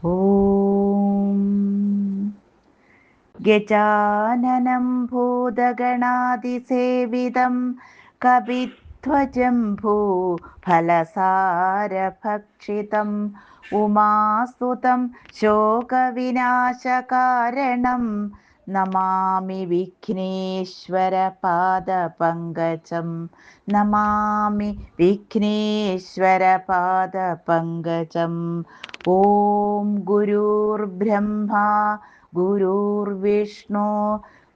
ഓം ഗജാനനം ഭൂതഗണാതിസേവിതം കപിധ്വജം ഭൂഫലസാരഭക്ഷിതം ഉമാസുതം ശോകവിനാശകാരണം നമാമി വിഘ്നേശ്വരപാദപങ്കജം. നമാമി വിഘ്നേശ്വരപാദപങ്കജം. ഓം ഗുരുർബ്രഹ്മ ഗുരുർവിഷ്ണു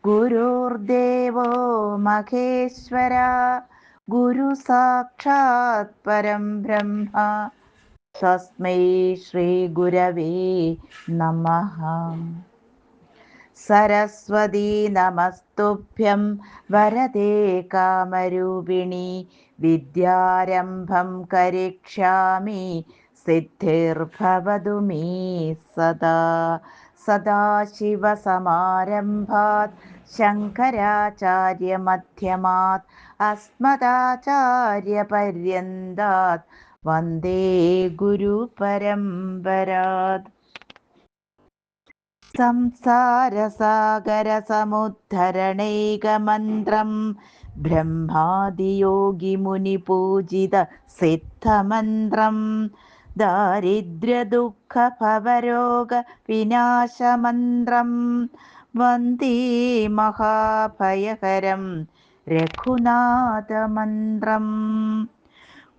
ഗുരുർദേവോ മഹേശ്വര ഗുരു സാക്ഷാത് പരം ബ്രഹ്മ തസ്മൈ ശ്രീ ഗുരവേ നമഃ. സരസ്വതീ നമസ്തുഭ്യം വരദേ കാമരൂപിണി വിദ്യാരംഭം കരിഷ്യാമി സിദ്ധിർഭവതു മേ സദാ. സദാശിവസമാരംഭാത് ശങ്കരാചാര്യമധ്യമാത് അസ്മദാചാര്യപര്യന്താത് വന്ദേ ഗുരുപരമ്പരാത്. സംസാരസാഗരസമുദ്ധരണൈകമന്ത്രം ബ്രഹ്മാദിയോഗിമുനിപൂജിത സിദ്ധമന്ത്രം ദാരിദ്ര്യദുഃഖഭവരോഗവിനാശമന്ത്രം വന്ദേ മഹാഭയഹരം രഘുനാഥമന്ത്രം.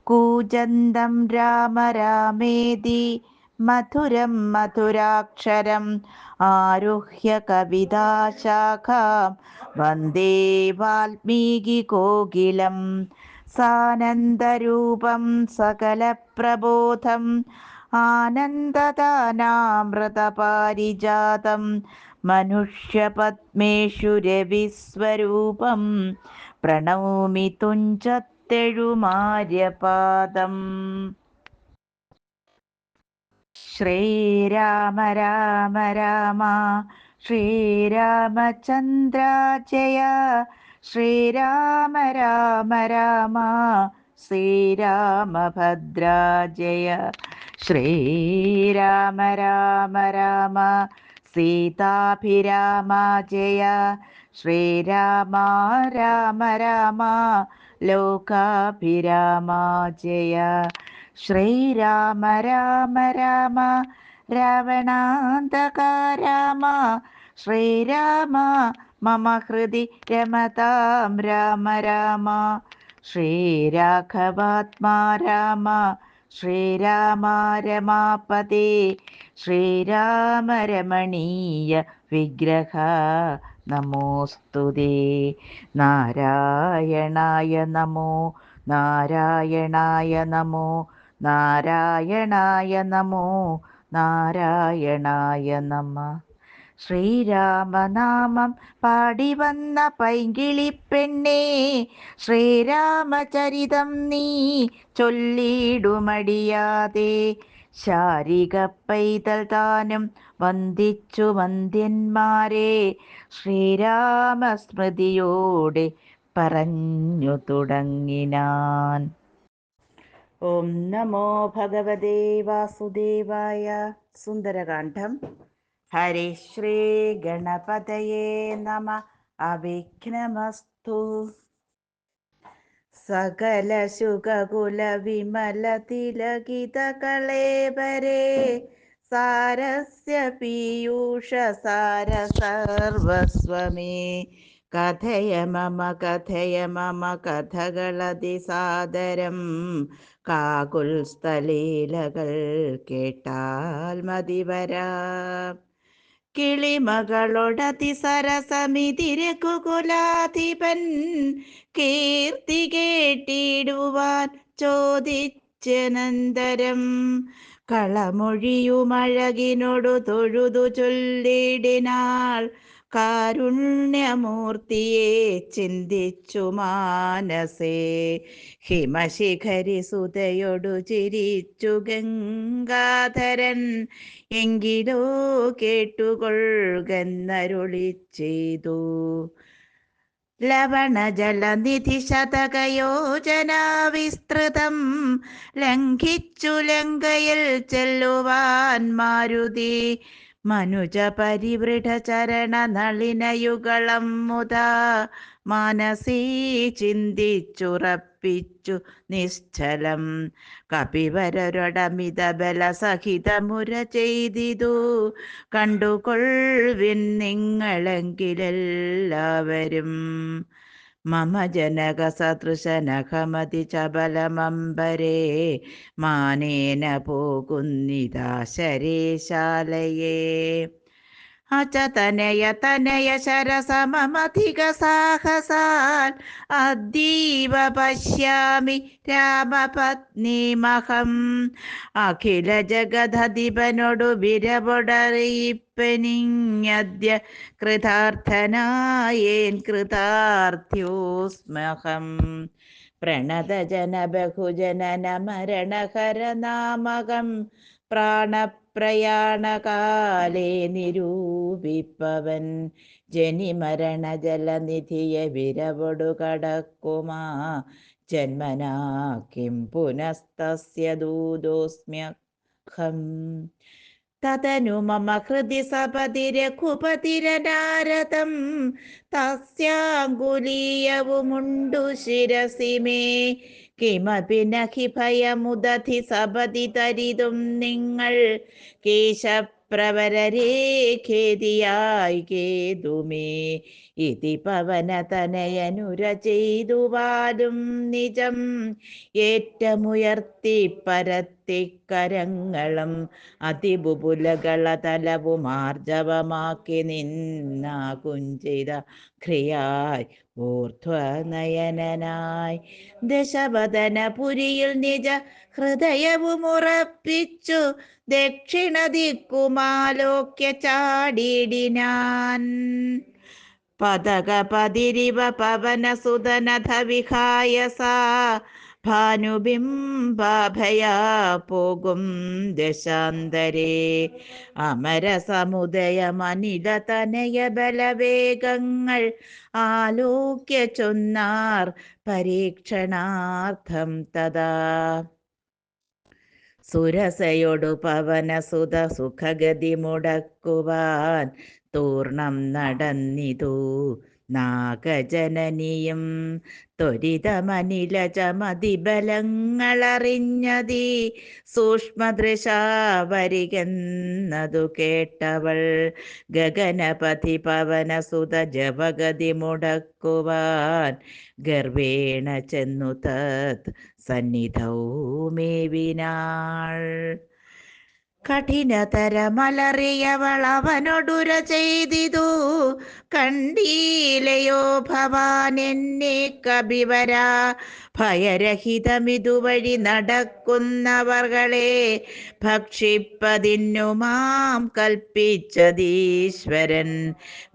കൂജന്തം രാമ രാമേതി മധുരം മധുരാക്ഷരം ആരുഹ്യ കവിതാശാഖാം വന്ദേ വാൽമീകികോകിലം. സാനന്ദരൂപം സകലപ്രബോധം ആനന്ദദാനാമൃതപാരിജാതം മനുഷ്യപത്മേഷു രവിസ്വരൂപം പ്രണൗമി തുഞ്ചത്തെഴുമാര്യപാദം. ശ്രീരാമ രാമ രാമ ശ്രീരാമചന്ദ്ര ജയ. ശ്രീരാമ രാമ രാമ ശ്രീരാമഭദ്ര ജയ. ശ്രീരാമ രാമ രാമ സീതാഭിരാമ ജയ. ശ്രീരാമ രാമ രാമ ലോകാഭിരാമ ജയ. ശ്രീരാമ രാമ രാമ രാവണാന്തക രാമ. ശ്രീരാമ മമ ഹൃദി രമതാം രാമ രാമ. ശ്രീരാഘവാത്മാ രാമ. ശ്രീരാമ രമാപതേ. ശ്രീരാമ രമണീയ വിഗ്രഹ നമോസ്തുതേ. നാരായണായ നമോ നാരായണായ നമോ നാരായണായ നമോ നാരായണായ നമ. ശ്രീരാമനാമം പാടി വന്ന പൈങ്കിളിപ്പെണ്ണേ ശ്രീരാമചരിതം നീ ചൊല്ലിടുമടിയാതെ. ശാരിക പൈതൽ താനും വന്ദിച്ചു വന്ദ്യന്മാരെ ശ്രീരാമസ്മൃതിയോടെ പറഞ്ഞു തുടങ്ങിനാൻ. ഓം നമോ ഭഗവതേ വാസുദേവായ. സുന്ദരകാന്ഡം. ഹരി ശ്രീ ഗണപതയേ നമ. അവിഘ്നമസ്തു. സകല ശുകകുല വിമല തിലകിത കളേബരേ സാരസ്യ പീയൂഷ സാര സർവസ്വമേ. കഥയ മമ കഥകളതിസാദരം കാകുൽസ്ഥലീലകൾ കേട്ടാൽ മതിവരാ. കിളിമകളോടതിസരസമിതിരകുകുലാധിപൻ കീർത്തി കേട്ടിടുവാൻ ചോദിച്ചനന്തരം കളമൊഴിയുമഴകിനോടു തൊഴുതു ചൊല്ലിടിനാൾ. കാരുണ്യമൂർത്തിയെ ചിന്തിച്ചു മാനസേ ഹിമശിഖരി സുതയൊടു ചിരിച്ചു ഗംഗാധരൻ. എങ്കിലോ കേട്ടുകൊള്ളുകെന്നരുളി ചെയ്തു. ലവണജലനിധി ശതകയോജനാ വിസ്തൃതം ലംഘിച്ചു ലങ്കയിൽ ചെല്ലുവാൻ മാരുതി മനുജ പരിവൃഢ ചരണ നളിനയുഗളം മുതാ മാനസീ ചിന്തിച്ചുറപ്പിച്ചു നിശ്ചലം കപിവരരൊടമിത ബലസഹിതമുര ചെയ്തിതു കണ്ടുകൊള്ളിൻ നിങ്ങളെങ്കിലെല്ലാവരും മമ ജനക സദൃശനഖമതി ചബലമംബരേ മാനേന പോകുന്നിതാ ശരേശാലയേ അചതനയ ശരസമധിക സാഹസാൽ അദ്ദീവ പശ്യാമി രാമപത്നിമഹം അഖില ജഗദധിപനോടു വിരവൊടറിയിപ്പനിങ്ങദ്യ കൃതാർത്ഥനായേൻ കൃതാർത്ഥ്യോസ്മഹം പ്രണതജന ബഹുജനന മരണഹര നാമകം പ്രാണപ്രയാണകാലേ നിരൂപിപ്പവൻ ജനിമരണ ജലനിധിയെ വിരവൊടു കടക്കുമാ ജന്മനാ കിം പുനസ്തസ്യ ദൂതോസ്മ്യഹം തതനു മമ ഹൃദി സപതി രഘുപതിരനാരദം തസ്യാങ്കുലീയവുമുണ്ടു ശിരസി മേ കിമപി നഹി ഭയമുദധി സപതി തരിതും നിങ്ങൾ കേശപ്രവരരേ ഖേദിയായി കേതുമേ ഇതി പവനതനയനുര ചെയ്തുവാലും നിജം ഏറ്റമുയർത്തി പരത്തിക്കരങ്ങളും അതിബുബുലകളതലവും ആർജവമാക്കി നിന്ന കുഞ്ചിത ക്രിയായി ഊർധ്വനയനായി ദശവദനപുരിയിൽ നിജ ഹൃദയവും ഉറപ്പിച്ചു ദക്ഷിണ ദിക്കുമാലോക്യ ചാടിയിടിനാൻ പതകപതിരിവ പവനസുതനഥ വിഹായ സാ ഭാനുബിംബാഭയാ പോകും ദശാന്തരേ അമരസമുദയമനിലതനയ ബലവേഗങ്ങൾ ആലോക്യ ചൊന്നാർ പരീക്ഷണാർത്ഥം തഥാ സുരസയൊടു പവനസുത സുഖഗതി മുടക്കുവാൻ തൂർണം നടന്നിതു നാഗജനനിയും ത്വരിതമനിലചമതിബലങ്ങളറിഞ്ഞതി സൂക്ഷ്മദൃശാവരികെന്നതു കേട്ടവൾ ഗഗനപതി പവനസുത ജപഗതി മുടക്കുവാൻ ഗർവേണ ചെന്നു തത് സന്നിധൗ മേവിനാൾ കഠിനതരമലറിയവൾ അവനൊടുര ചെയ്തിതു കണ്ടീലയോ ഭവാൻ എന്നെ കപിവരാ ഭയരഹിതമിതുവഴി നടക്കുന്നവർകളെ ഭക്ഷിപ്പതിന്നു മാം കൽപ്പിച്ചതീശ്വരൻ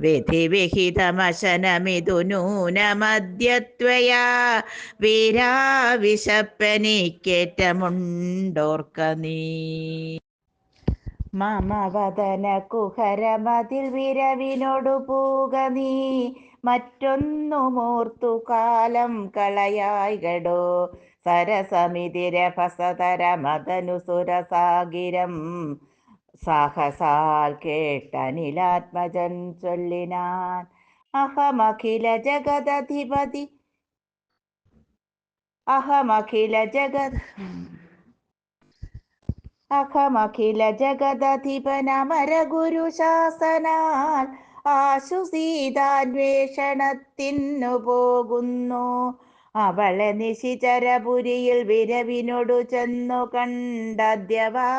വിധിവിഹിതമശനമിതു നൂനമദ്യത്വയാ വീരാവിശപ്പനിക്കേറ്റമുണ്ടോർക്ക നീ മമ വദന കുഹരമതിൽ വിരവിനോടു പൂക നീ മറ്റൊന്നുമോർത്തു കാലം കളയായികടോ സരസമിതിരഭസതരമതനു സുരസാഗിരം സാഹസാൽ കേട്ടനിലാത്മജൻ ചൊല്ലിനാൻ അഹമഖില ജഗദധിപതി അഖമഖില ജഗദധിപനമര ഗുരു ശാസനാൽ ആശുസീതാന്വേഷണത്തിനു പോകുന്നു അവളെ നിശിചരപുരിയിൽ വിരവിനോടു ചെന്നു കണ്ടദ്യവാ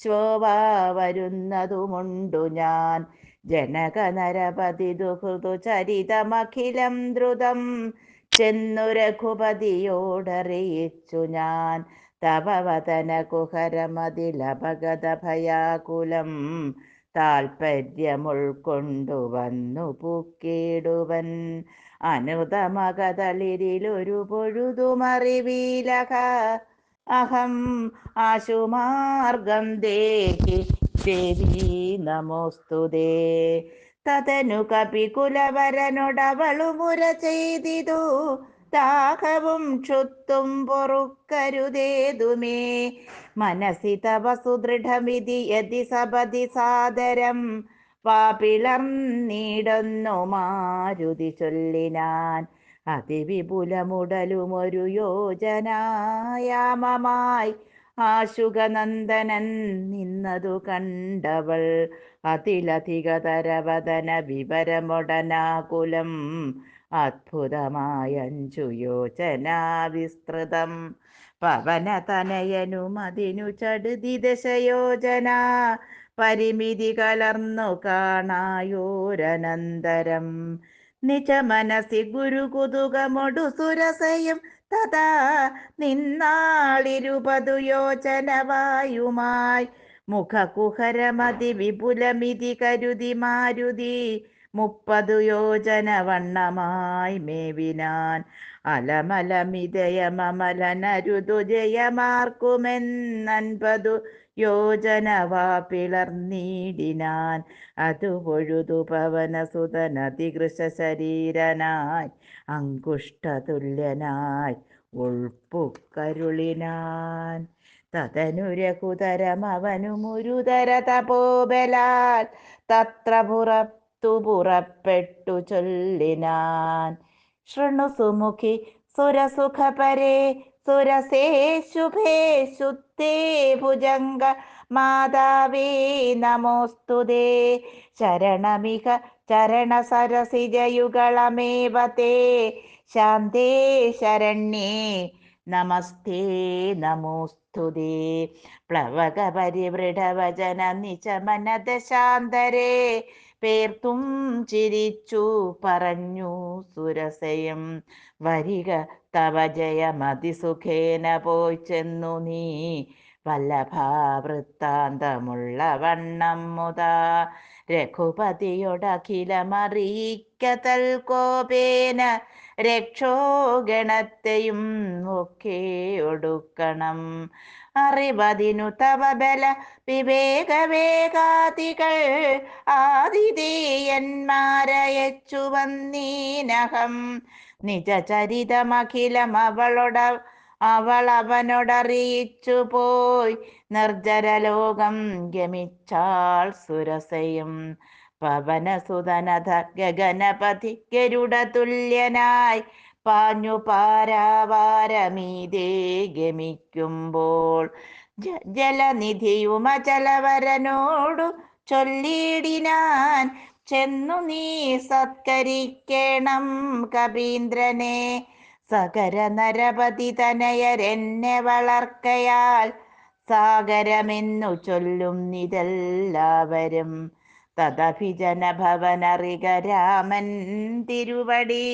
ശോഭാ വരുന്നതുമുണ്ടു ഞാൻ ജനക നരപതി ദുഹൃതു ചരിതമഖിലം ദ്രുതം ചെന്നു രഘുപതിയോടറിയിച്ചു ഞാൻ തവവദന കുഹരമതിലപഗത ഭയാകുലം താൽപര്യമുൾക്കൊണ്ടു വന്നു പൂക്കേടുവൻ അനുതമകതളിരിലൊരു പൊഴുതുമറിവീലക അഹം ആശുമാർഗം ദേഹി ദേവി നമോസ്തുതേ തതനു കപികുലവരനോടവളുമുര ചെയ്തിതു, ദാഹവും ക്ഷുത്തും പൊറുക്കരുതേതുമേ. മനസി തവ സുദൃഢമിതി യതി സപതി സാദരം, വാപിളർന്നിടുന്നു മാരുതി ചൊല്ലിനാൻ. അതിവിപുലമുടലുമൊരു യോജനായാമമായി ആശുകനന്ദനൻ നിന്നതു കണ്ടവൾ. അതിലധികതരവദന വിവരമൊടനാകുലം, അത്ഭുതമായഞ്ചു യോജന വിസ്തൃതം. പവനതനയനുമതിനു ചടുതി ദശയോജന, പരിമിതി കലർന്നു കാണായോരനന്തരം. നിജ മനസി ഗുരുകുതുകമൊടു സുരസയും തഥാ നിന്നാളിരുപതു യോജന വായുമായി. മുഖകുഹരമതി വിപുലമിതി കരുതി മാരുതി, 30 യോജന വണ്ണമായി മേവിനാൻ. അലമലമിതയമമലനരുതു ജയമാർക്കുമെന്നൻപതു യോജന വാപിളർന്നീടിനാൻ. അതു പൊഴുതു പവനസുതനതികൃശ ശരീരനായി, അങ്കുഷ്ടതുല്യനായി ഉൾപ്പുക്കരുളിനാൻ. തതനു രഘുതരമവനുമുരുതര തപോബലാൽ തത്ര പുറപ്പെട്ടു ചൊല്ലിനാൻ. ശൃണു സുമുഖി സുരസുഖപരേ സുരസേ ശുഭേ ശുദ്ധേ ഭുജംഗ മാതാവേ നമോസ്തുതേ. ശരണമിക ചരണസരസിജയുഗളമേവ തേ, ശാന്തേ ശരണ്യേ നമസ്തേ നമോസ്തുതേ. പ്ലവക പരിവൃഢവചന നിചമനദശാന്തരേ, പേർത്തും ചിരിച്ചു പറഞ്ഞു സുരസയം. വരിക തവ ജയമതിസുഖേന പോയി ചെന്നു നീ, വല്ലഭാവൃത്താന്തമുള്ള വണ്ണം മുതാ. രഘുപതിയൊടഖിലമറിയിക്കതൽ കോപേന, രക്ഷോഗണത്തെയും ഒക്കെ ഒടുക്കണം. അറിവതിനു തവ ബല വിവേകവേഗാദികൾ, ആതിഥേയന്മാരയച്ചു വന്നീനഹം. നിജചരിതമഖിലം അവളവനോടറിയിച്ചു പോയി, നിർജ്ജരലോകം ഗമിച്ചാൾ സുരസയും. പവനസുതനഥ ഗഗനപതി ഗരുഡതുല്യനായി, പാഞ്ഞു പാരാവാരമീതേ ഗമിക്കുമ്പോൾ. ജലനിധിയുമചലവരനോടു ചൊല്ലിടിനാൻ, ചെന്നു നീ സത്കരിക്കണം കപീന്ദ്രനെ. സകര നരപതി തനയരെന്നെ വളർക്കയാൽ, സാഗരമെന്നു ചൊല്ലും നിതെല്ലാവരും. തദഭിജന ഭവനറിക രാമൻ തിരുവടി,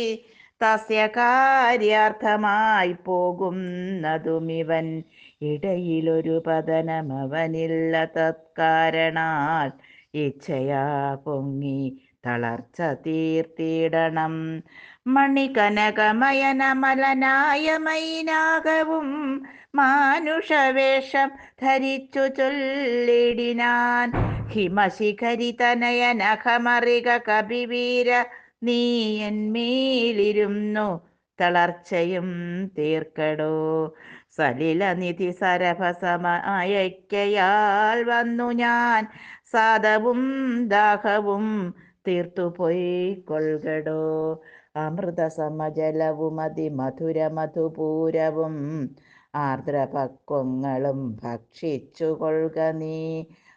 തസ്യ കാര്യാർത്ഥമായി പോകുന്നതുമിവൻ. ഇടയിലൊരു പതനമവനില്ല തത്കാരണാൽ, ഇച്ഛയാ പൊങ്ങി തളർച്ച തീർത്തിടണം. മണികനകമയനമലനായ മൈനാകവും മാനുഷവേഷം ധരിച്ചു ചൊല്ലിടിനാൻ. ഹിമശിഖരി തനയനഖമറിക കപിവീര, നീ എന്മേലിരുന്നു തളർച്ചയും തീർക്കടോ. സലിലനിധി സരഭസമയക്കയാൽ വന്നു ഞാൻ, സാദവും ദാഹവും തീർത്തുപോയി കൊൾകടോ. അമൃതസമജലവും അതിമധുര മധുപൂരവും, ആർദ്രപക്വങ്ങളും ഭക്ഷിച്ചു കൊൾക നീ.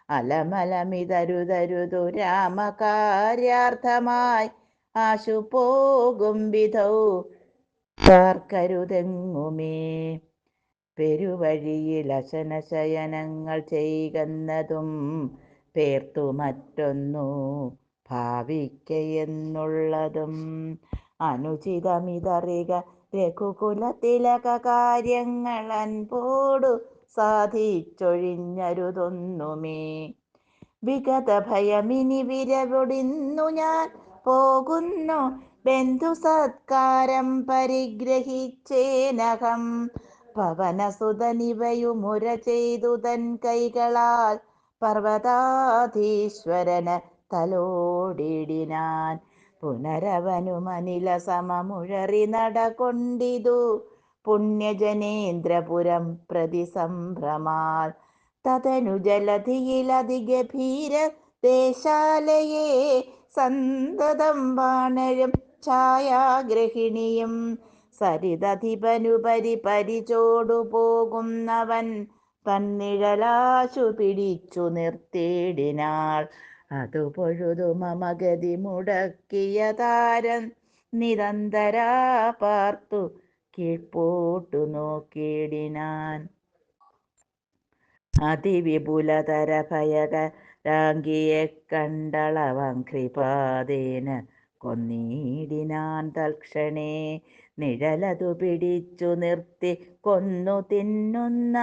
അലമലമിതരുതരുതു രാമകാര്യാർത്ഥമായി, ആശു പോകും വിധൗ പാർക്കരുതെങ്ങുമേ. പെരുവഴിയിൽ അശനശയനങ്ങൾ ചെയ്യുന്നതും, പേർത്തു മറ്റൊന്നു ഭാവിക്കയെന്നുള്ളതും. അനുചിതമിതറിക രഘുകുലതിലക, കാര്യങ്ങൾ അൻപോടു സാധിച്ചൊഴിഞ്ഞരുതൊന്നുമേ. വിഗത ഭയമിനി വിരവൊടിന്നു ഞാൻ പോകുന്നു, ബന്ധു സത്കാരം പരിഗ്രഹിച്ചേനകം. പവനസുതനിവയുമുര ചെയ്തു തൻ കൈകളാൽ, പർവതാധീശ്വരന് തലോടിടിനാൻ. പുനരവനുമനില സമമുഴറി നടകൊണ്ടിതു പുണ്യജനേന്ദ്രപുരം പ്രതി സംഭ്രമാൽ. തതനു ജലധിയിലതിഗഭീര ദേശാലയേ സന്തതം വാണരും ഛായാഗ്രഹിണിയും സരിതധിപനുപരി പരിചോടു പോകുന്നവൻ തന്നിഴലാശു പിടിച്ചു നിർത്തിയിടിനാൾ. അതു പൊഴുതു മമഗതി മുടക്കിയ താരൻ നിരന്തരാ പാർത്തു കീഴ്പോട്ടു നോക്കിയിടിനാൻ. അതിവിപുലതര ഭയകരാങ്കിയെ കണ്ടളവംഘ്രിപാദേന കൊന്നീടിനാൻ തൽക്ഷണേ. നിഴലതു പിടിച്ചു നിർത്തി കൊന്നു തിന്നുന്ന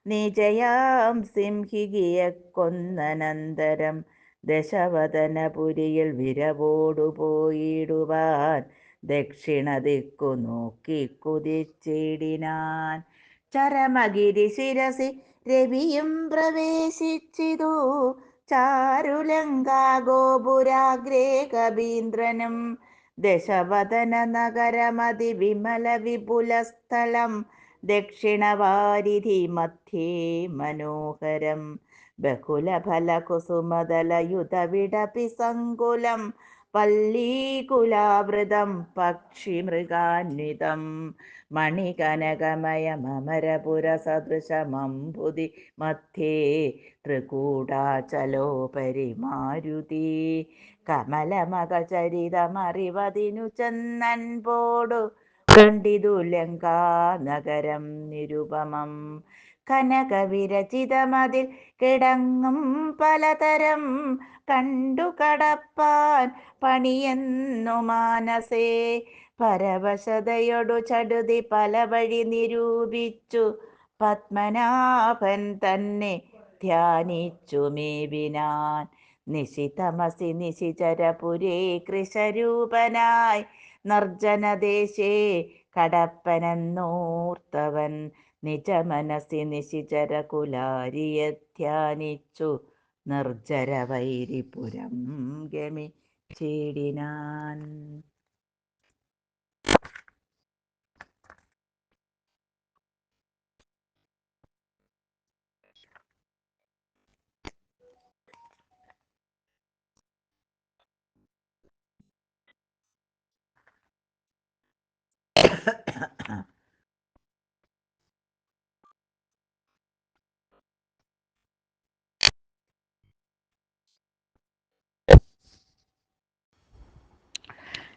നിജയാം സിംഹികിയെ കൊന്നനന്തരം ദശവദനപുരിയിൽ വിരവോടു പോയിടുവാൻ ദക്ഷിണ ദിക്കു നോക്കി കുതിച്ചിടിനാൻ. ചരമഗിരി ശിരസി രവിയും പ്രവേശിച്ചിതു ചാരുലങ്കാ ഗോപുരാഗ്രേ കവീന്ദ്രനും. ദശവദന നഗരമതി വിമല വിപുല സ്ഥലം ദക്ഷിണവാരിധി മധ്യേ മനോഹരം. ബഹുല ഫല കുസുമദലയുധ വിടപി സങ്കുലം പല്ലീകുലാവൃതം പക്ഷി മൃഗാന്വിതം. മണികനകമയമരപുര സദൃശമംബുധി മധ്യേ ത്രികൂടാചലോപരി മാരുതി. കമലമകചരിതമറിവതിനു ചെന്നൻപോടു കണ്ടിതു ലങ്കാനഗരം നിരുപമം. കനകവിരചിതമതിൽ കിടങ്ങും പലതരം കണ്ടു കടപ്പാൻ പണിയെന്നു മാനസേ. പരവശതയൊടു ചടുതി പല വഴി നിരൂപിച്ചു പത്മനാഭൻ തന്നെ ധ്യാനിച്ചു മേവിനാൻ. നിശിതമസി നിശിചരപുരേ കൃശരൂപനായി നിർജ്ജനദേശേ കടപ്പനെന്നോർത്തവൻ നിജമനസി നിശിചരകുലാരിയെ ധ്യാനിച്ചു നിർജ്ജരവൈരിപുരം ഗമിച്ചിടിനാൻ.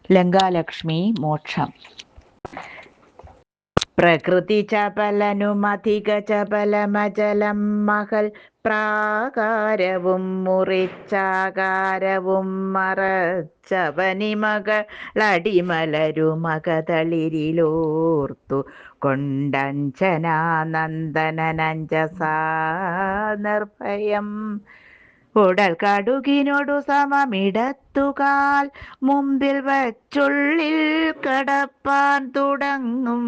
ലങ്കാലക്ഷ്മി മോക്ഷം. പ്രകൃതി ചപലനുമധിക ചപലമചലം മഹൽ പ്രാകാരവും മുറിച്ചാകാരവും മറച്ചവനിമകളടിമലരുമകതളിരിലോർത്തു കൊണ്ടഞ്ജനാനന്ദനനഞ്ജസാ നിർഭയം. ഉടൽ കടുകിനോടു സമമിടത്തുകാൽ മുമ്പിൽ വച്ചുള്ളിൽ കടപ്പാൻ തുടങ്ങും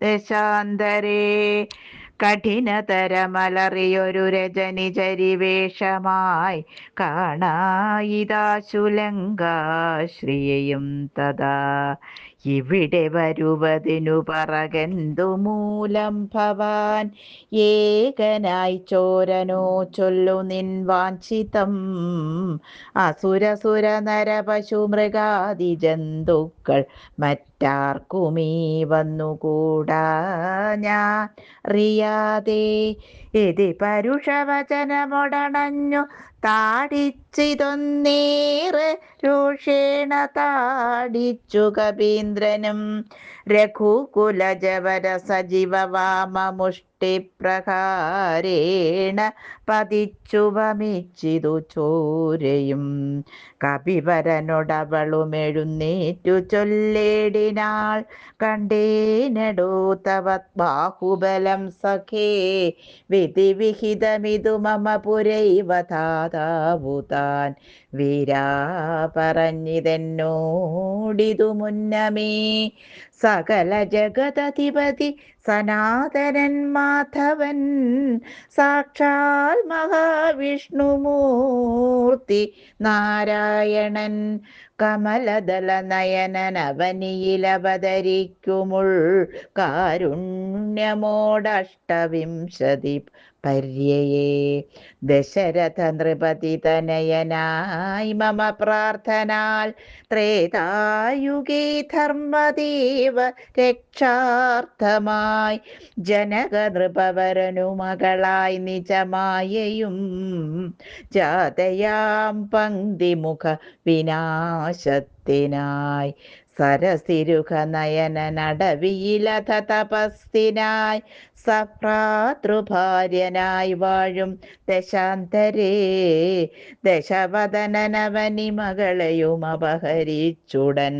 ദശാന്തരേ. കഠിനതരമലറിയൊരു രജനി ചരിവേഷമായി കാണായിതാശു ലങ്കാശ്രിയയും തഥാ. ഇവിടെ വരുവതിനു പറകെന്തു മൂലം ഭവാൻ ഏകനായി ചോരനോ ചൊല്ലു നിൻ വാഞ്ചിതം. അസുരസുര നരപശു മൃഗാദി ജന്തുക്കൾ മറ്റാർക്കുമീ വന്നുകൂടാ ഞാൻ അറിയാതെ. ഇതി പരുഷവചനമൊടണഞ്ഞു താടിച്ചിതൊന്നേറെ രോഷേണ താടിച്ചു കപീന്ദ്രനും. രഘുകുലജവര സജീവ വാമമുഷ്ടിപ്രഹാരേണ പതിച്ചു വമിച്ചിതു ചോരയും. കപിവരനോടവളുമെഴുന്നേറ്റു ചൊല്ലേടിനാൾ കണ്ടേനടോ തവ ബാഹുബലം സഖേ. വിധിവിഹിതമിതു മമ പുരൈവ ധാതാവു താൻ വീരാ പറഞ്ഞിതെന്നോടിതു മുന്നമേ. സകല ജഗദധിപതി സനാതനൻ മാധവൻ സാക്ഷാൽ മഹാവിഷ്ണുമൂർത്തി നാരായണൻ കമലദള നയനൻ അവനിയിലവതരിക്കുമുൾ കാരുണ്യമോടഷ്ടവിംശതി പര്യയേ ദശരഥ നൃപതി തനയനായി മമ പ്രാർത്ഥനാൽ ത്രേതായുഗേ ധർമ്മദേവ രക്ഷാർത്ഥമായി ജനക നൃപവരനു മകളായി നിജമായയും ജാതയാം പങ്ക്തിമുഖ വിനാശത്തിനായി സരസിരുഖ നയനടവിയിലഥ തപസ്സിനായി സഭ്രാതൃഭാര്യനായി വാഴും ദശാന്തരേ ദശവദനനവനി മകളെയും അപഹരിച്ചുടൻ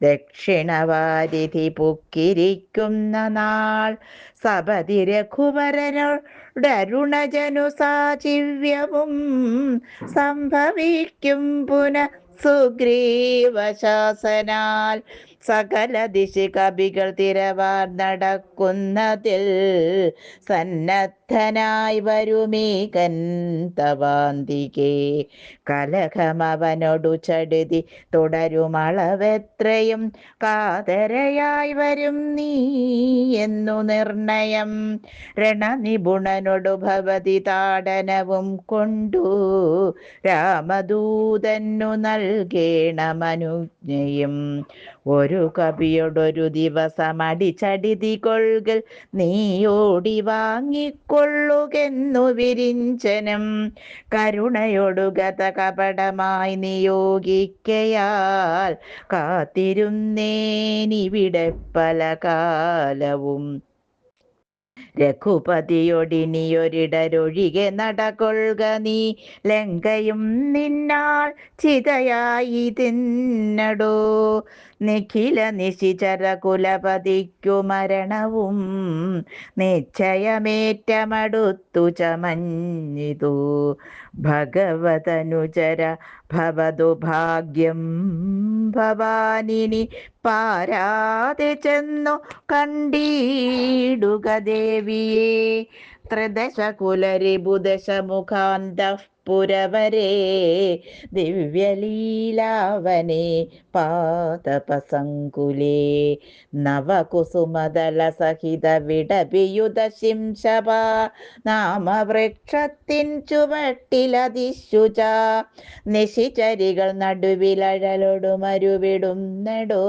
ദക്ഷിണവാരിധി പുക്കിരിക്കുന്ന നാൾ സപതി രഘുവരനോടരുണജനു സാചിവ്യവും സംഭവിക്കും പുനഃ സുഗ്രീവശാസനാൽ സകല ദിശ കവികൾ തിരവാർ നടക്കുന്നതിൽ സന്നദ്ധനായി വരുമീകൻ തവാന്തികേ കലഹമവനോടു ചടുതി തുടരുമളവെത്രയും കാതരയായി വരും നീ എന്നു നിർണയം രണനിപുണനോടു ഭവതി താടനവും കൊണ്ടു രാമദൂതന്നു നൽകേണമനുജ്ഞയും ഒരു കവിയോടൊരു ദിവസം അടിച്ചടിതി കൊൾകൾ നീ ഓടി വാങ്ങിക്കൊള്ളുകെന്നു വിരിഞ്ചനം കരുണയോടു ഗത കപടമായി നിയോഗിക്കയാൽ കാത്തിരുന്നേനിവിടെ പല കാലവും രഘുപതിയൊടിനിയൊരിടരൊഴികെ നടകൊള്ളുക നീ ലങ്കയും നിന്നാൾ ചിതയായി തിന്നടോ നിഖില നിശിചര കുലപതിക്കു മരണവും നിശ്ചയമേറ്റമടുത്തു ചമഞ്ഞിതു ഭഗവതനുചര ഭവതു ഭാഗ്യം ഭവാനിനി പാരാതെ ചെന്നു കണ്ടീടുക ദേവിയെ ത്രിദശകുലരിബുദശമുഖാന്തഃ പുരവരേ ദിവ്യലീലാവനേ പാതപസങ്കുലേ നവകുസുമദള സഹിത വിടപിയുത ശിംശപ നാമവൃക്ഷത്തിൻ ചുവട്ടിലതിശുച നിശിചരികൾ നടുവിലഴലൊടു മരുവിടുന്നെടോ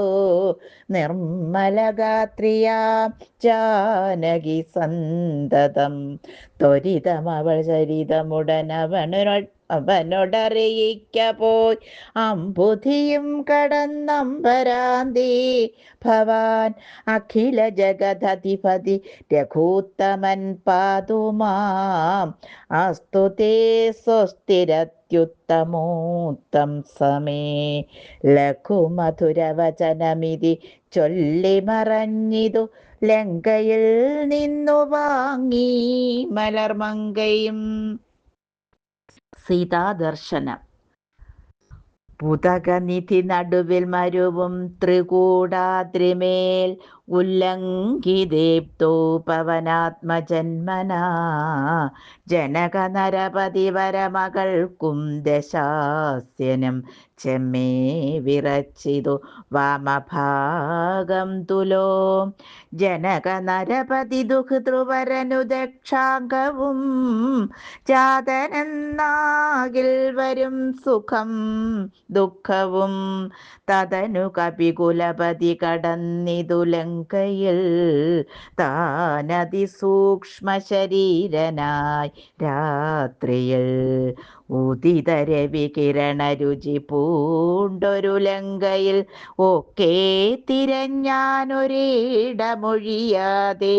നിർമ്മലഗാത്രിയാം ജാനകി സന്തതം ത്വരിതമവൾ അവനോടറിയിക്ക പോയി അമ്പുധിയും കടന്നമ്പരാന്തി ഭവാൻ അഖില ജഗദധിപതി രഘൂത്തമൻ പാതുമാം അസ്തു തേ സ്വസ്തിരത്യുത്തമോത്തം സമേ ലഘുമധുരവചനമിതി ചൊല്ലി മറഞ്ഞിതു ലങ്കയിൽ നിന്നു വാങ്ങി മലർമങ്കയും. സീതാദർശനം. പുതകനിധി നടുവിൽ മരുവും ത്രികൂടാദ്രിമേൽ ഉല്ലംഘിദേപ്തോ പവനാത്മജന്മനാ ജനക നരപതി വരമകൾക്കും ദശാസ്യനും ചെമ്മേ വിറച്ചിതു വാമഭാഗം തുലോ ജനക നരപതി ദുഹൃതൃവരനു ദക്ഷാംഗവും ജാതനെന്നാകിൽ വരും സുഖം ദുഃഖവും തതനു കപികുലപതി കടന്നിതു ലങ്കയിൽ താനതിസൂക്ഷ്മ ശരീരനായി രാത്രിയിൽ ഉദിതരവി കിരണരുചി പൂണ്ടൊരു ലങ്കയിൽ ഒക്കെ തിരഞ്ഞാനൊരിടമൊഴിയാതെ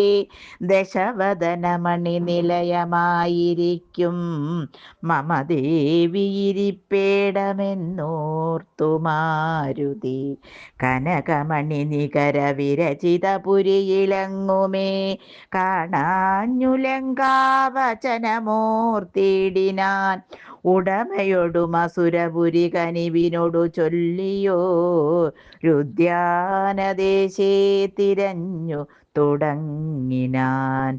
ദശവദനമണി നിലയമായിരിക്കും മമ ദേവിയിരിപ്പേടമെന്നോർത്തു മാരുതി കനകമണി നികര വിരചിത പുരിയിലങ്ങുമേ കാണാഞ്ഞു ലങ്കാവചനമോർത്തിടിനാൻ ഉടമയൊടും അസുരപുരി കനിവിനോടു ചൊല്ലിയോ രുദ്യാനദേശേ തിരഞ്ഞു തുടങ്ങിനാൻ.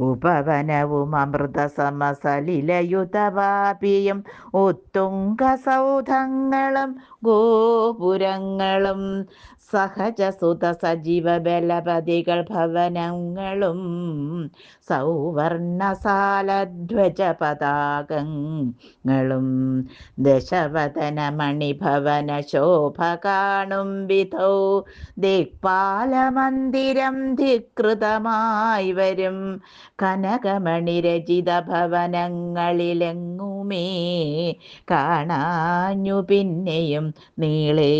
ഉപവനവും അമൃതസമസലിലയുതവാപിയും ഉത്തുംഗസൗധങ്ങളും ഗോപുരങ്ങളും സഹജസുത സജീവ ബലപതികൾ ഭവനങ്ങളും സൗവർണസാലധ്വജ പതാകങ്ങളും ദശവദന മണിഭവന ശോഭ കാണും വിധൗ ദിക്പാലമന്ദിരം ധികൃതമായി വരും കനകമണിരചിത ഭവനങ്ങളിലെങ്ങുമേ കാണാഞ്ഞു പിന്നെയും നീളെ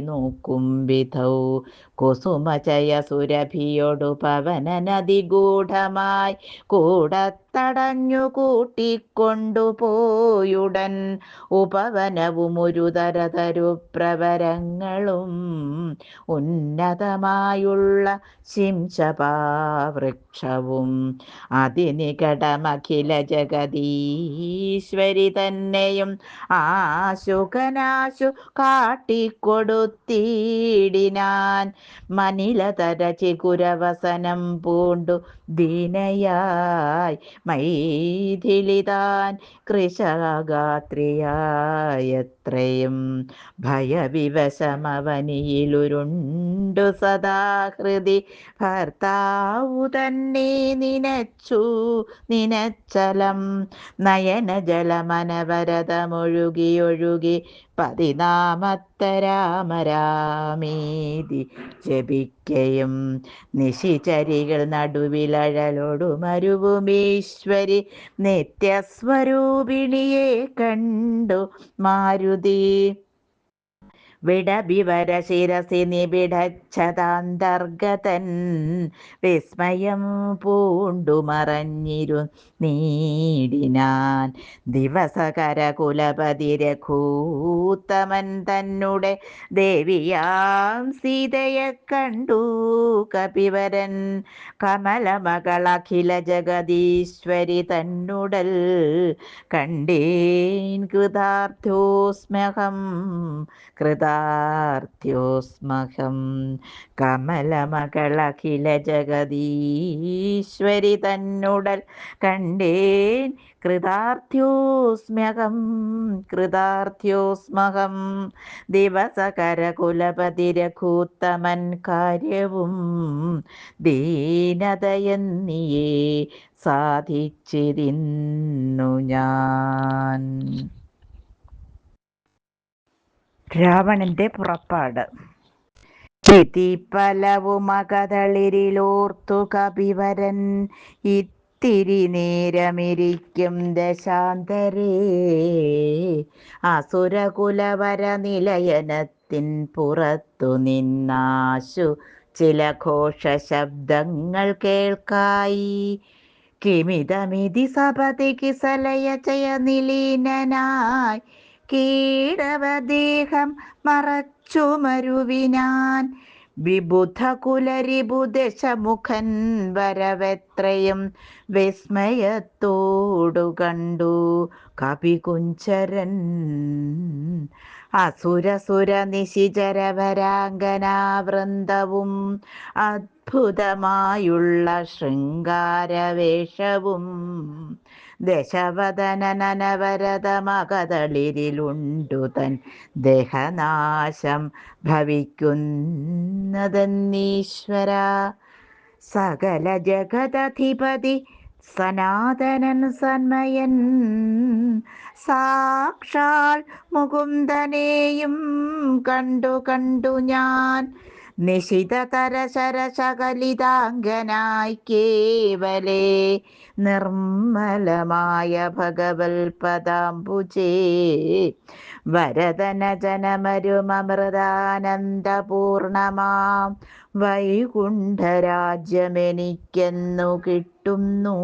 നോക്കും വിധൗ കുസുമചയ സുരഭിയൊടു പവന നദി ഗൂഢമായി കൂടത്തടഞ്ഞു കൂട്ടിക്കൊണ്ടുപോയുടൻ ഉപവനവും ഒരു തരതരുപ്രവരങ്ങളും ഉന്നതമായുള്ള ശിംശപാവൃക്ഷവും അതിനികടമഖില ജഗദീശ്വരി തന്നെയും ആശുകനാശു കാട്ടിക്കൊടുത്തിടിനാൻ. മനിലതര ചികുരവസനം പൂണ്ടു ദീനയായി മൈഥിലിതാൻ കൃശഗാത്രിയായത്രയും ഭയവിവശമവനിയിലുരുണ്ടു സദാഹൃതി ഭർത്താവു തന്നെ നിനച്ചലം നയനജലമനവരതമൊഴുകിയൊഴുകി പതിനാമത്തരാമരാമേതി ജപിക്കയും നിശിചരികൾ നടുവിലഴലൊടുമരുവുമീശ്വരി നിത്യസ്വരൂപിണിയെ കണ്ടു മാരുതി വിടബിവര ശിരസി നിബിഡച്ഛതാന്തർഗതൻ വിസ്മയം പൂണ്ടു മറഞ്ഞിരു നീടിനാൻ. ദിവസകര കുലപതി രഘൂത്തമൻ തന്നെ ദേവിയാം സീതയെ കണ്ടു കപിവരൻ കമലമകളഖില ജഗദീശ്വരി തന്നുടൽ കണ്ടേൻ കൃതാർത്ഥ്യോസ്മഹം കമലമകളഖില ജഗദീശ്വരി തന്നുടൽ കണ്ടേൻ കൃതാർത്ഥ്യോസ്മഹം ദിവസകര കുലപതി രഘൂത്തമൻ കാര്യവും ദീനതയെന്നിയേ സാധിച്ചിരുന്നു ഞാൻ. രാവണന്റെ പുറപ്പാട്. പലവുമകതളിരിലോർത്തു കപിവരൻ ഇത്തിരി നേരമിരിക്കും ദശാന്തരേ അസുരകുലവര നിലയനത്തിൻ പുറത്തു നിന്നാശു ചില ഘോഷശബ്ദങ്ങൾ കേൾക്കായി. കിമിതമിതി സപതി കിസലയ ചയ നിലീനനായി കീടവദേഹം മറച്ചു മരുവിനാൻ. വിബുധകുലരിബുദശമുഖൻ വരവെത്രയും വിസ്മയത്തോടു കണ്ടു കപികുഞ്ചരൻ. അസുരസുര നിശിചരവരാംഗനാവൃന്ദവും അദ്ഭുതമായുള്ള ശൃംഗാരവേഷവും ദശവദനനവരതമകതളിരിലുണ്ടു തൻ ദേഹനാശം ഭവിക്കുന്നതെന്നീശ്വര. സകല ജഗദധിപതി സനാതനൻ സന്മയൻ സാക്ഷാൽ മുകുന്ദനെയും കണ്ടു ഞാൻ നിശിതതര ശരശകലിതാംഗനായി കേവലേ നിർമ്മലമായ ഭഗവൽപദാംബുജേ വരദന ജനമരുമമൃതാനന്ദപൂർണമാം വൈകുണ്ഠരാജ്യമെനിക്കെന്നു കിട്ടുന്നു.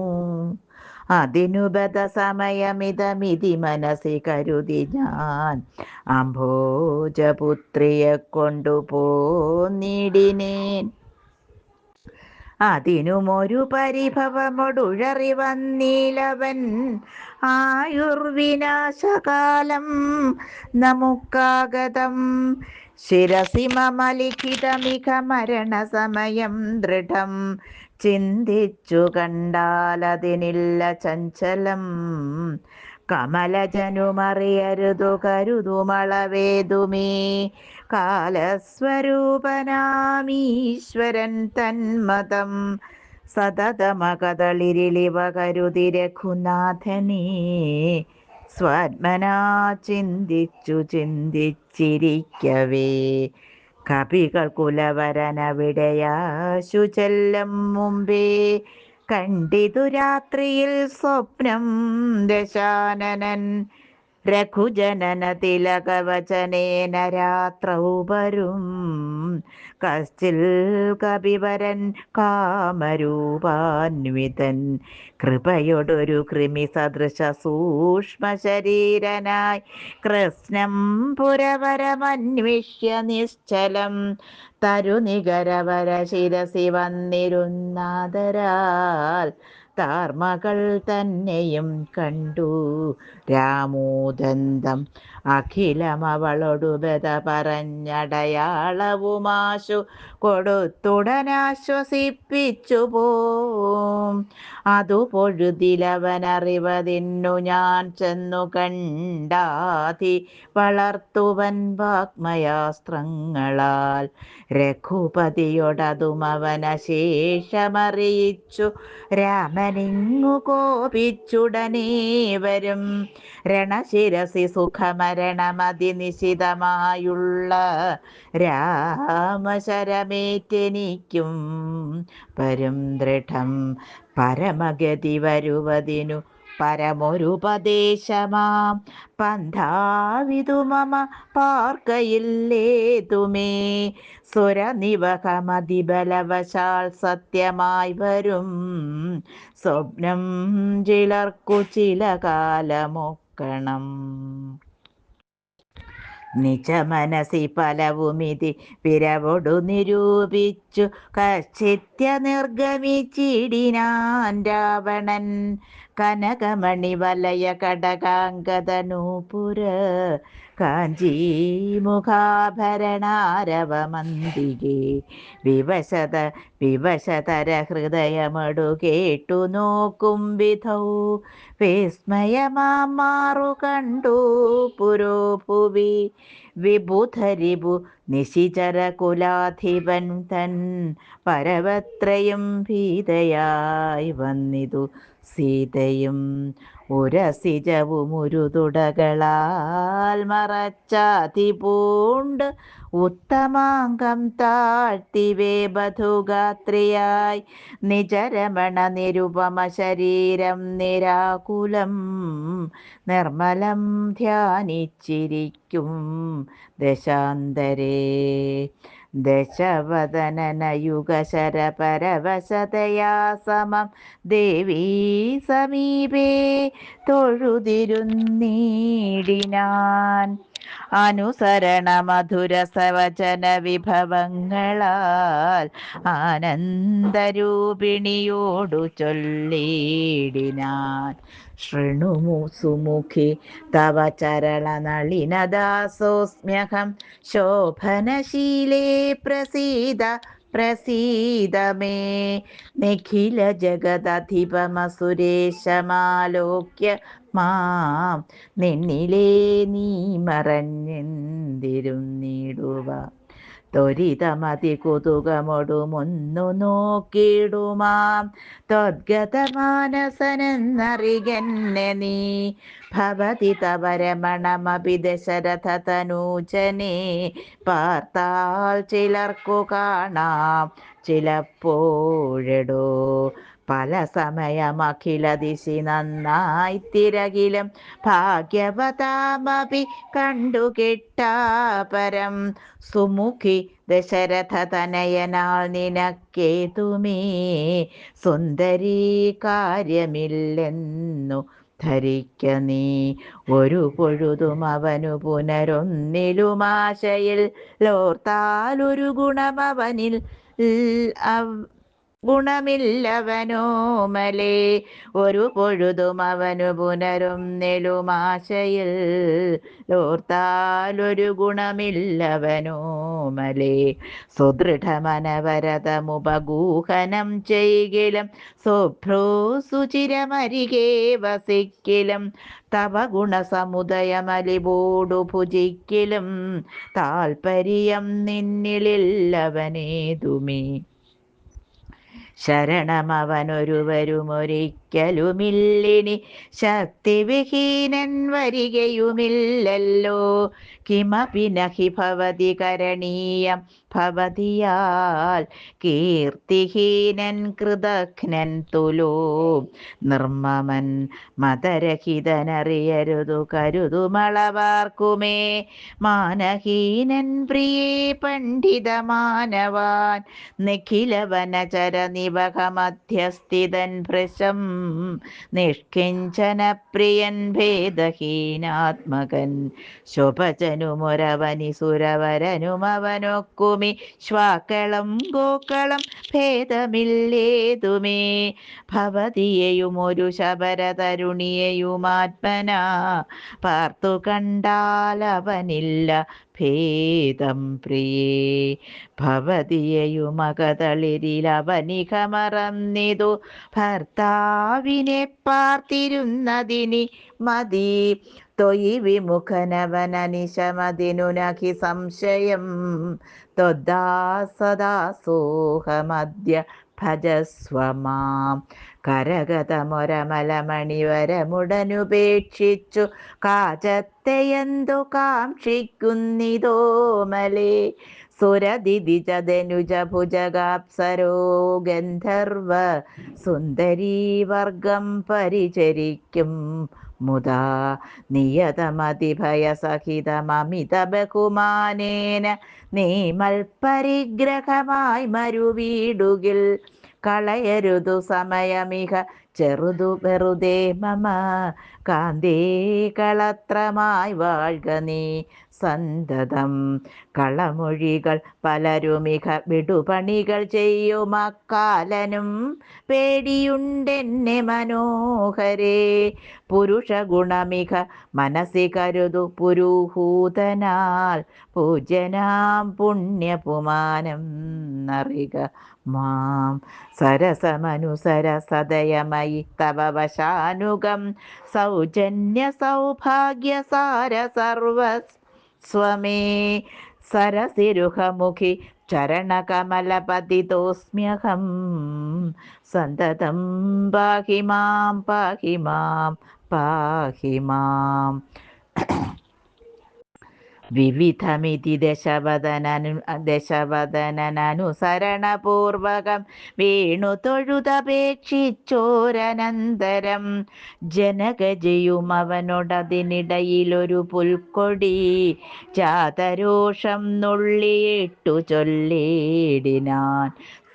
അതിനുബദ സമയമിതമിതി മനസ്സി കരുതി ഞാൻ അംഭോജപുത്രിയെ കൊണ്ടുപോന്നിടിനേൻ. അതിനുമൊരു പരിഭവമൊടുഴറി വന്നീലവൻ. ആയുർവിനാശകാലം നമുക്കാഗതം. ശിരസി മമ ലിഖിതമിക മരണസമയം ദൃഢം. ചിന്തിച്ചു കണ്ടാലതിനില്ല ചഞ്ചലം. കമലജനുമറിയരുതു കരുതുമളവേതുമേ. കാലസ്വരൂപനാമീശ്വരൻ തന്മതം. സതതമകതളിരിളിവ കരുതി രഘുനാഥനെ. സ്വാത്മനാ ചിന്തിച്ചു ചിന്തിച്ചിരിക്കവേ. കപികൾ കുലവരനവിടെയാശു ചെല്ലും മുമ്പേ. കണ്ടിതു രാത്രിയിൽ സ്വപ്നം ദശാനനൻ. രഘുജനന തിലകവചനേന രാത്രൗ വരും. കശ്ചിൽ കപിവരൻ കാമരൂപാന്വിതൻ. കൃപയൊടൊരു കൃമി സദൃശ സൂക്ഷ്മ ശരീരനായി. കൃഷ്ണം പുരവരമന്വിഷ്യ നിശ്ചലം. തരുനികരവര ശിരസി വന്നിരുന്നാദരാൽ. താർമകൾ തന്നെയും കണ്ടു രാമോദന്തം. അഖിലമവളൊടു ബത പറഞ്ഞടയാളവുമാശു കൊടുത്തുടനാശ്വസിപ്പിച്ചു പോം. അതു പൊഴുതിലവനറിവതിന്നു ഞാൻ ചെന്നു കണ്ടാതി വളർത്തുവൻ വാഗ്മയാസ്ത്രങ്ങളാൽ. രഘുപതിയൊടതും അവനശേഷമറിയിച്ചു രാമനിങ്ങു കോപിച്ചുടനേ വരും. രണശിരസി സുഖമരണമതിനിശിതമായുള്ള രാമശരമേറ്റെനിക്കും വരും ദൃഢം. പരമഗതി വരുവതിനു പരമൊരുപദേശമാം പന്ഥാവിതു മമ പാർക്കയില്ലേതുമേ. സുരനിവഹമതിബലവശാൽ സത്യമായി വരും. സ്വപ്നം ചിലർക്കു ചില കാലമൊക്കണം. നിജ മനസി പലവുമിതി വിരവൊടു നിരൂപിച്ചു കശ്ചിത്യ നിർഗമിച്ചിടിനാൻ രാവണൻ. കനകമണി വലയ കടകാംഗതനൂപുര കാഞ്ചീമുഖാഭരണാരവമന്തികേ. വിവശതര ഹൃദയമടു കേട്ടു നോക്കും വിധൗ. വിസ്മയമാം മാറു കണ്ടു പുരോഭുവി. വിബുധരിപു നിശിചര കുലാധിപൻ തൻ. പരവത്രയും ഭീതയായി വന്നിതു സീതയും. ഉരസിജവും ഉരുതുടകളാൽ മറച്ചാതിപൂണ്ട്. ഉത്തമാംഗം താഴ്ത്തിവേ ബധുഗാത്രിയായി. നിജരമണ നിരുപമ ശരീരം നിരാകുലം. നിർമ്മലം ധ്യാനിച്ചിരിക്കും ദശാന്തരേ. ദശവദനനയുഗശരപരവശതയാ സമം ദേവീ സമീപേ തൊഴുതിരുന്നീടിനാൻ. അനുസരണ മധുരസവചന വിഭവങ്ങളാൽ ആനന്ദരൂപിണിയോടു ചൊല്ലിടിനാൻ. ശൃണുമു സുമുഖി തവ ചരണനളിനദാസോസ്മ്യഹം. ശോഭനശീലേ പ്രസീദ പ്രസീദ മേ. നിഖില ജഗദധിപമസുരേശമാലോക്യ മാം. നിന്നിലേ നീ മറഞ്ഞെന്തിരുന്നിടുവാൻ. ത്വരിതമതി കുതുകമൊടുമൊന്നു നോക്കിടുമാം. ത്വദ്ഗതമാനസനെന്നറികന്നെ നീ. ഭവതി തവ രമണമപി ദശരഥ തനൂജനെ. പാർത്താൽ ചിലർക്കു കാണാം ചിലപ്പോഴെടോ. പല സമയമഖില ദിശി നന്നായി തിരകിലും. ഭാഗ്യവതാമപി കണ്ടു കിട്ടാപരം. സുമുഖി ദശരഥ തനയനാൾ നിനക്കേതുമേ സുന്ദരീ കാര്യമില്ലെന്നു ധരിക്ക നീ. ഒരു പൊഴുതും അവനു പുനരൊന്നിലുമാശയിൽ ലോർത്താലൊരു ഗുണമവനിൽ ഗുണമില്ലവനോമലേ. ഒരു പൊഴുതും അവനു പുനരും നെലുമാശയിൽ ഓർത്താലൊരു ഗുണമില്ലവനോമലേ. സുദൃഢമനവരതമുപഗൂഹനം ചെയ്കിലും സുഭ്രൂസുചിരമരികെ വസിക്കിലും തവ ഗുണസമുദയമലിവോടു ഭുജിക്കിലും താൽപര്യം നിന്നിലില്ലവനേതുമേ. ശരണമവനൊരുവരുമൊരിക്കലുമില്ലിനി ശക്തിവിഹീനൻ വരികയുമില്ലല്ലോ. കിമപി നഹി ഭവതി കരണീയം ഭവതിയാൽ കീർത്തിഹീനൻ കൃതഘ്നൻ തുലോ നിർമ്മമൻ മതരഹിതനറിയരുതു കരുതുമളവാർക്കുമേ. മാനഹീനൻ പ്രിയേ പണ്ഡിതമാനവാൻ നിഖിലവനചര നിവഹമധ്യസ്ഥിതൻ ഭൃശം നിഷ്കിഞ്ചന പ്രിയൻ ഭേദഹീനാത്മകൻ ശുഭജനുമൊരവനി സുരവരനുമവനൊക്കുമി ശ്വാക്കളും ഗോക്കളും ഭേദമില്ലേതുമേ. ഭവതിയെയും ഒരു ശബരതരുണിയെയുമാത്മനാ പാർത്തു കണ്ടാലവനില്ല ഭേദം പ്രിയേ. ഭവതിയെയുമകതളിരിലവനികമറന്നിതു ഭർത്താവിനെ പാർത്തിരുന്നതിനി മതി. ത്വയി വിമുഖനവനനിശമതിനു നഹി സംശയം ത്വദ്ദാസദാസോഹമദ്യ ഭജസ്വ മാം. കരഗതമൊരമലമണിവരമുടനുപേക്ഷിച്ചു കാചത്തെയെന്തു കാക്ഷിക്കുന്നിതോമലേ. സുരദിദിജധനുജ ഭുജഗാപ്സരോ ഗന്ധർവ സുന്ദരീവർഗം പരിചരിക്കും മുദാ. നിയതമതിഭയസഹിതമമിത ബഹുമാനേന നീമൽപരിഗ്രഹമായി മരുവീടുകിൽ കളയരുതു സമയമിഹ ചെറുതു വെറുതെ മമ. കാന്തേ കളത്രമായി വാഴ്ക നീ സന്തതം. കളമൊഴികൾ പലരുമിക വിടുപണികൾ ചെയ്യുമക്കാലനും പേടിയുണ്ടെന്നെ മനോഹരേ. പുരുഷഗുണമിക മനസ്സി കരുതു പുരുഹൂതനാൽ പൂജ്യനാം പുണ്യപുമാനം നറിക മാം. സരസമനുസര സദയമയി തവ വശാനുഗം സൗജന്യ സൗഭാഗ്യസാര സർവസ്വമേ. സരസിരുഹമുഖി ചരണകമലപതിതോസ്മ്യഹം സന്തതം പാഹി മാം പാഹി മാം പാഹി മാം. വിവിധമിതി ദശവദനനുസരണപൂർവകം വീണു തൊഴുതപേക്ഷിച്ചോരനന്തരം ജനകജയും അവനോടതിനിടയിലൊരു പുൽക്കൊടി ജാതരോഷം നുള്ളിയിട്ടു ചൊല്ലിടിനാൻ.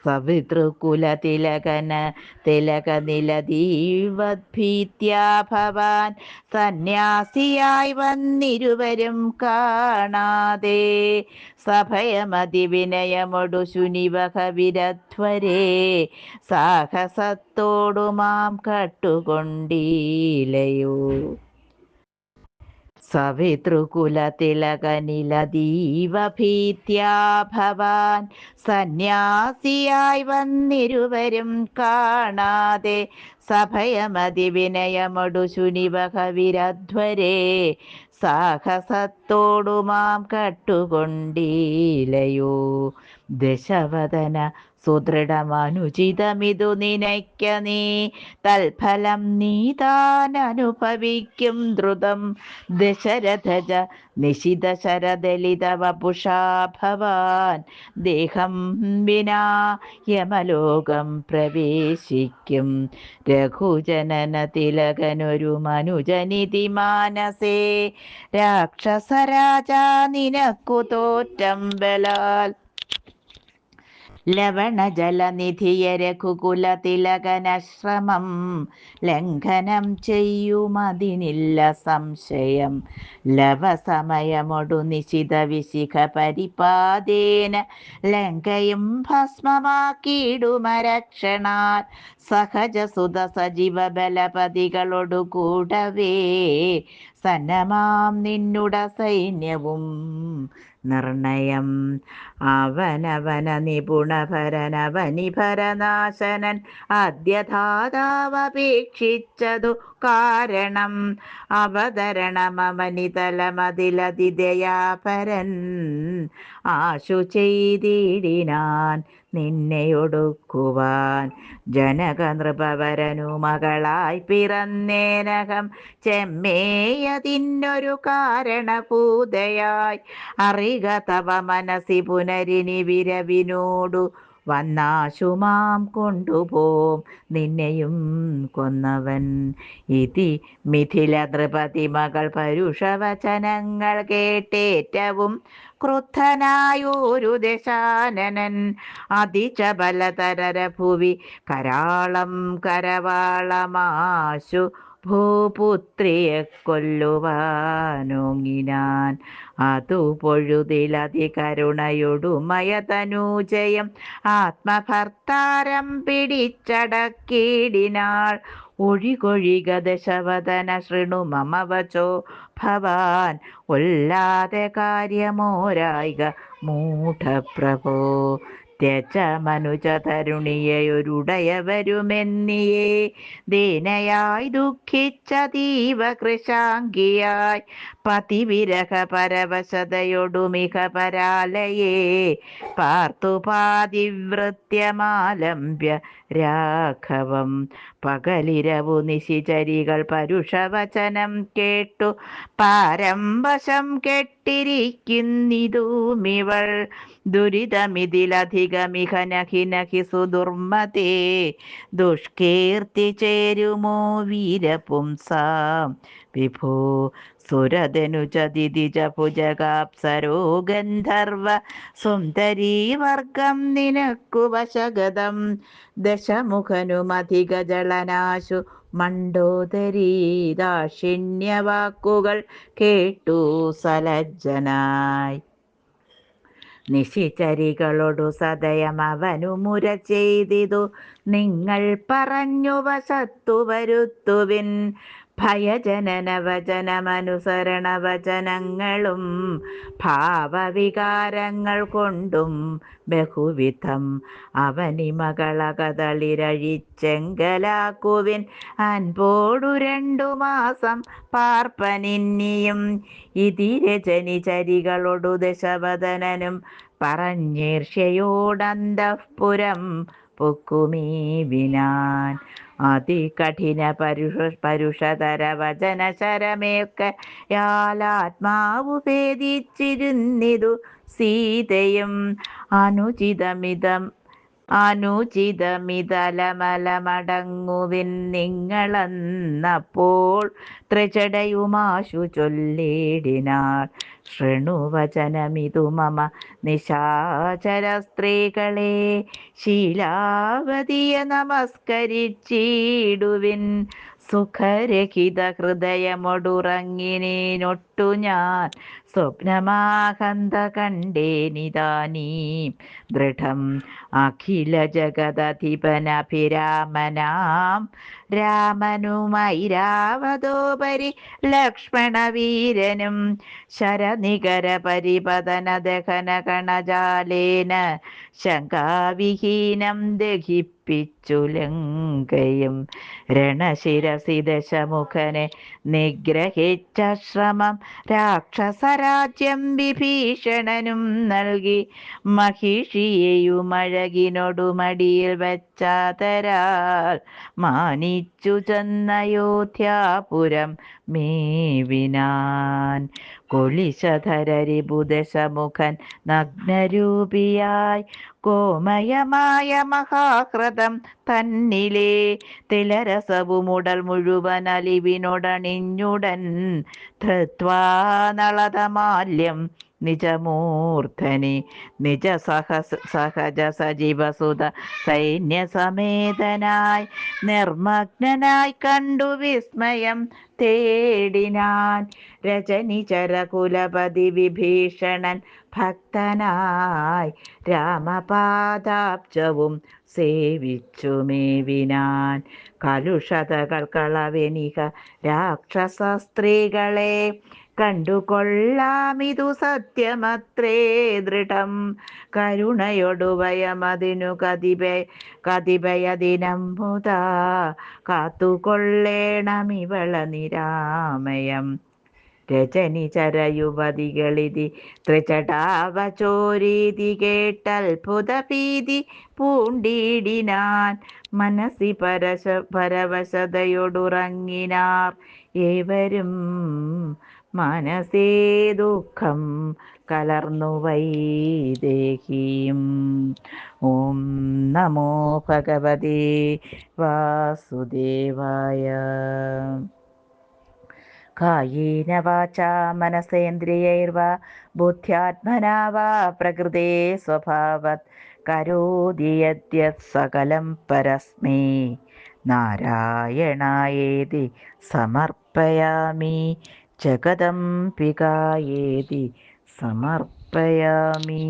സവിതൃകുലതിലകന തിലകനിലദീവദ്ഭീത്യാ ഭവാൻ സന്യാസിയായി വന്നിരുവരും കാണാതെ. സഭയമതിവിനയമൊടു ശുനിവഹ വിരധ്വരേ സാഹസത്തോടു മാം കട്ടുകൊണ്ടീലയോ. സവിതൃകുലതിലകനിലദീവഭീത്യാ ഭവാൻ സന്യാസിയായി വന്നിരുവരും കാണാതെ. സഭയമതിവിനയമൊടു ശുനിവഹ വിരധ്വരേ സാഹസത്തോടു മാം കട്ടുകൊണ്ടീലയോ. ദശവദന സുദൃഢമനുചിതമിതു നിനയ്ക്ക നീ തൽഫലം നീ താൻ അനുഭവിക്കും ദ്രുതം. ദശരഥജ നിശിത ശരദലിത വപുഷാ ഭവാൻ ദേഹം വിനാ യമലോകം പ്രവേശിക്കും. രഘുജനന തിലകനൊരു മനുജനിതി മാനസേ രാക്ഷസരാജാ നിനക്കു തോറ്റം ബലാൽ ലവണജലനിധിയ രഘുകുലതിലകനശ്രമം ലംഘനം ചെയ്യുമതിനില്ല സംശയം. ലവസമയമൊടു നിശിത വിശിഖ പരിപാദേന ലങ്കയും ഭസ്മമാക്കിയിടുമരക്ഷണാൽ സഹജസുത സജീവ ബലപതികളൊടു കൂടവേ സന്നമാം നിന്നുട സൈന്യവും നിർണയം. അവനവന നിപുണഭരനവനിഭരനാശനൻ അദ്യധാതാവപേക്ഷിച്ചതു കാരണം അവതരണമവനിതലമതിലതിദയാപരൻ ആശു ചെയ്തിടിനാൻ നിന്നെയൊടുക്കുവാൻ. ജനകനൃപവരനു മകളായി പിറന്നേനകം ചെമ്മേയതിന്നൊരു കാരണഭൂതയായി അറിക തവ മനസി പുനരിനി വിരവിനോടു വന്നാശുമാം കൊണ്ടുപോം നിന്നെയും കൊന്നവൻ. ഇതി മിഥില നൃപതി മകൾ പരുഷവചനങ്ങൾ കേട്ടേറ്റവും ക്രുദ്ധനായൊരു ദശാനനൻ അതിചബലതരര ഭുവി കരാളം കരവാളമാശു ഭൂപുത്രിയെ കൊല്ലുവാനോങ്ങിനാൻ. അതു പൊഴുതിലതികരുണയൊടുമയതനൂജയം ആത്മഭർത്താരം പിടിച്ചടക്കിടിനാൾ. ഒഴികൊഴിക ദശവദന ശൃണു മമ വചോ ഭവാൻ ഒല്ലാതെ കാര്യമോരായിക മൂഢപ്രഭോ. ത്യജ മനുജ തരുണിയൊരുടയവരുമെന്നിയേ ദീനയായി ദുഃഖിച്ചതീവ കൃശാംഗിയായി പതിവിരഹ പരവശതയൊടുമിക പരാലയേ പാർത്തുപാതിവൃത്യമാലംബ്യ രാഘവം. പകലിരവു നിശിചരികൾ പരുഷവചനം കേട്ടു പാരംവശം കെട്ടിരിക്കുന്നിതുമിവൾ. ദുരിതമിതിലധികമിഹ നഹി നഹി സുദുർമതേ ദുഷ്കീർത്തി ചേരുമോ വീരപുംസാം വിഭോ. സുരധനുജതിജ ഭുജഗാപ്സരോ ഗന്ധർവ സുന്ദരീവർഗം നിനക്കു വശഗതം. ദശമുഖനുമധികജളനാശു മണ്ഡോദരീ ദാക്ഷിണ്യവാക്കുകൾ കേട്ടു സലജ്ജനായി. നിശിചരികളൊടു സദയം അവനു മുര ചെയ്തിതു നിങ്ങൾ പറഞ്ഞു വശത്തു വരുത്തുവിൻ. ഭയജനനവചനമനുസരണ വചനങ്ങളും ഭാവവികാരങ്ങൾ കൊണ്ടും ബഹുവിധം അവനിമകളകതളിരഴിച്ചെങ്കലാക്കുവിൻ. അൻപോടു 2 മാസം പാർപ്പനിന്നിയും. ഇതി രജനിചരികളൊടു ദശവദനനും പറഞ്ഞീർഷ്യയോടന്തഃപുരം പൊക്കുമീവിനാൻ. അതികഠിന പരുഷതര വചന ശരമേൽക്കയാലാത്മാവു ഭേദിച്ചിരുന്നിതു സീതയും. അനുചിതമിതലമലമടങ്ങുവിൻ നിങ്ങളെന്നപ്പോൾ ത്രിജടയുമാശു ചൊല്ലിടിനാൾ. ശൃണുവചനമിതു മമ നിശാചര സ്ത്രീകളെ ശീലാവതിയെ നമസ്കരിച്ചിടുവിൻ. സുഖരഹിത ഹൃദയമൊടുറങ്ങിനേനൊട്ടു ഞാൻ സ്വപ്നമാകന്ത കണ്ടേനിതാനീം ദൃഢം. അഖില ജഗദധിപനഭിരാമനാം രാമനുമൈരാവതോപരി ലക്ഷ്മണവീരനും ശരനികര പരിപതന ദഹന കണജാലേന ശങ്കാവിഹീനം ദഹിപ്പിച്ചു ലങ്കയും. രണശിരസി ദശമുഖനെ നിഗ്രഹിച്ച ശ്രമം രാക്ഷസരാജ്യം വിഭീഷണനും നൽകി. മഹിഷിയെയുമഴകിനൊടുമടിയിൽ വെച്ചാതരാൽ മാനിച്ചു ചെന്നയോധ്യാപുരം മേവിനാൻ. കൊളിശധരരിപുദശമുഖൻ നഗ്നരൂപിയായി കോമയമായ മഹാഹൃദ രഥം തന്നിലേ തിലരസവുമുടൽ മുഴുവൻ അലിവിനോടണിഞ്ഞുടൻ ധൃത്വാ നളതമാല്യം നിജമൂർധനി നിജ സഹജ സജീവസുത സൈന്യസമേതനായി നിർമ്മഗ്നനായി കണ്ടു വിസ്മയം തേടിനാൻ രജനിചരകുലപതി വിഭീഷണൻ ഭക്തനായി രാമപാദാബ്ജവും സേവിച്ചു മേവിനാൻ കലുഷതകൾ കളവെനിക രാക്ഷസ സ്ത്രീകളെ കണ്ടുകൊള്ളാമിതു സത്യമത്രേ ദൃഢം കരുണയൊടുവയമതിനു കതിഭയദിനം മുതാ കാത്തുകൊള്ളേണമിവള നിരാമയം രജനിചരയുവതികളിതി ത്രിജടാവചോരീതി കേട്ടത്ഭുതഭീതി പൂണ്ടിടിനാൻ മനസ്സി പരവശതയൊടുറങ്ങിനാർ ഏവരും മനസ്സേ ദുഃഖം കലർന്നു വൈദേഹിയും. ഓം നമോ ഭഗവതേ വാസുദേവായ. കായേന വാചാ മനസേന്ദ്രിയൈർവാ ബുദ്ധ്യാത്മനാ വാ പ്രകൃതേ സ്വഭാവത് കരോതി യദ്യത് സകലം പരസ്മൈ നാരായണായേതി സമർപ്പയാമി ജഗദംബികായേതി സമർപ്പയാമി.